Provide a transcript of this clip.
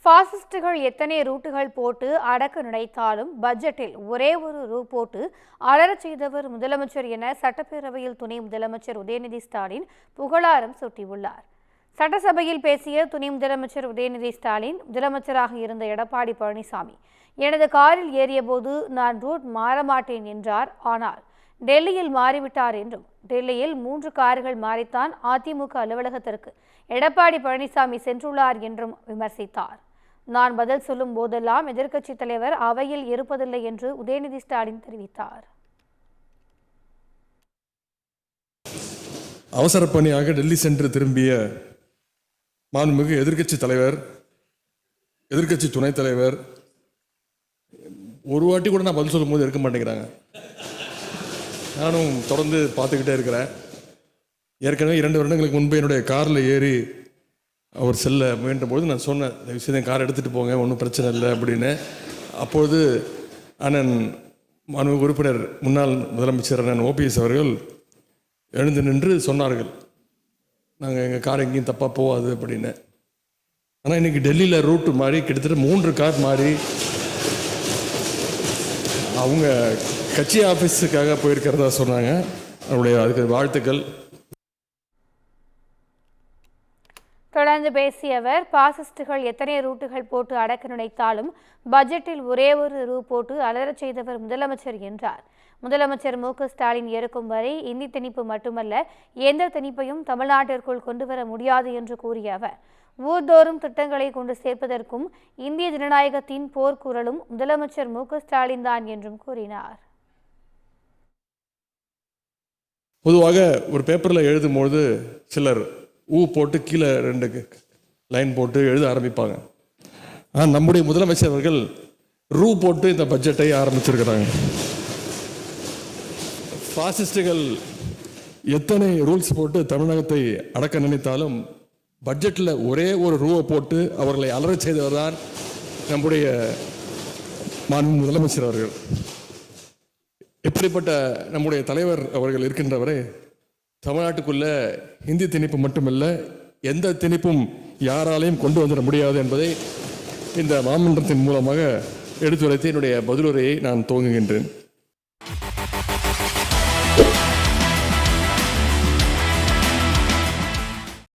பாசிஸ்டுகள் எத்தனை ரூட்டுகள் போட்டு அடக்க நினைத்தாலும் பட்ஜெட்டில் ஒரே ஒரு ரூ போட்டு அலறச் செய்தவர் முதலமைச்சர் என சட்டப்பேரவையில் துணை முதலமைச்சர் உதயநிதி ஸ்டாலின் புகழாரம் சூட்டியுள்ளார். சட்டசபையில் பேசிய துணை முதலமைச்சர் உதயநிதி ஸ்டாலின், முதலமைச்சராக இருந்த எடப்பாடி பழனிசாமி எனது காரில் ஏறியபோது நான் ரூட் மாறமாட்டேன் என்றார். ஆனால் டெல்லியில் மாறிவிட்டார் என்றும், டெல்லியில் 3 கார்கள் மாறித்தான் அதிமுக அலுவலகத்திற்கு எடப்பாடி பழனிசாமி சென்றுள்ளார் என்றும் விமர்சித்தார். நான் பதில் சொல்லும் போதெல்லாம் எதிர்க்கட்சித் தலைவர் அவையில் இருப்பதில்லை என்று உதயநிதி ஸ்டாலின் தெரிவித்தார். அவசர பணியாக டெல்லி சென்று திரும்பிய மாண்புமிகு எதிர்க்கட்சி தலைவர், எதிர்க்கட்சி துணைத் தலைவர் ஒரு வாட்டி கூட நான் பதில் சொல்லும் போது இருக்க மாட்டேங்கிறாங்க. நானும் தொடர்ந்து பார்த்துக்கிட்டே இருக்கிறேன். ஏற்கனவே 2 வருடங்களுக்கு முன்பு என்னுடைய காரில் ஏறி அவர் செல்ல முயன்றபோது நான் சொன்னேன், இந்த விஷயத்தையும் கார் எடுத்துகிட்டு போங்க, ஒன்றும் பிரச்சனை இல்லை அப்படின்னு. அப்பொழுது அண்ணன் மாண்புமிகு உறுப்பினர் முன்னாள் முதலமைச்சர் அண்ணன் OPS அவர்கள் எழுந்து நின்று சொன்னார்கள், நாங்கள் எங்கள் கார் எங்கேயும் தப்பாக போகாது அப்படின்னு. ஆனால் இன்றைக்கி டெல்லியில் ரூட்டு மாறி கிட்டத்தட்ட 3 கார் மாறி அவங்க கட்சி ஆஃபீஸுக்காக போயிருக்கிறதா சொன்னாங்க. அவருடைய அதுக்கு வாழ்த்துக்கள். தொடர்ந்து பேசிய அவர், பாசிஸ்டுகள் எத்தனை ரூட்டுகள் போட்டு அடக்க நினைத்தாலும் பட்ஜெட்டில் ஒரே ஒரு ரூ போட்டு அலறச் செய்தவர் முதலமைச்சர் என்றார். முதலமைச்சர் MK ஸ்டாலின் இருக்கும் வரை இந்தி திணிப்பு மட்டுமல்ல, எந்த திணிப்பையும் தமிழ்நாட்டிற்குள் கொண்டுவர முடியாது என்று கூறிய அவர், ஊர்தோறும் திட்டங்களை கொண்டு சேர்ப்பதற்கும் இந்திய ஜனநாயகத்தின் போர்க்குரலும் முதலமைச்சர் MK ஸ்டாலின் தான் என்றும் கூறினார். பொதுவாக ஒரு பேப்பரில் எழுதும்போது சிலர் போட்டு கீழே 2 லைன் போட்டு எழுத ஆரம்பிப்பாங்க. ஆனால் நம்முடைய முதலமைச்சர் அவர்கள் ரூ போட்டு இந்த பட்ஜெட்டை ஆரம்பிச்சிருக்கிறாங்க. பாசிஸ்டுகள் எத்தனை ரூல்ஸ் போட்டு தமிழகத்தை அடக்க நினைத்தாலும் பட்ஜெட்டில் ஒரே ஒரு ரூவை போட்டு அவர்களை அலறச் செய்தவர் தான் நம்முடைய மாண்பு முதலமைச்சர் அவர்கள். இப்படிப்பட்ட நம்முடைய தலைவர் அவர்கள் இருக்கின்றவரை தமிழ்நாட்டுக்குள்ள இந்தி திணிப்பு மட்டுமல்ல, எந்த திணிப்பும் யாராலையும் கொண்டு வந்துட முடியாது என்பதை இந்த மாமன்றத்தின் மூலமாக எடுத்துரைத்து என்னுடைய பதிலுரையை நான் துவங்குகின்றேன்.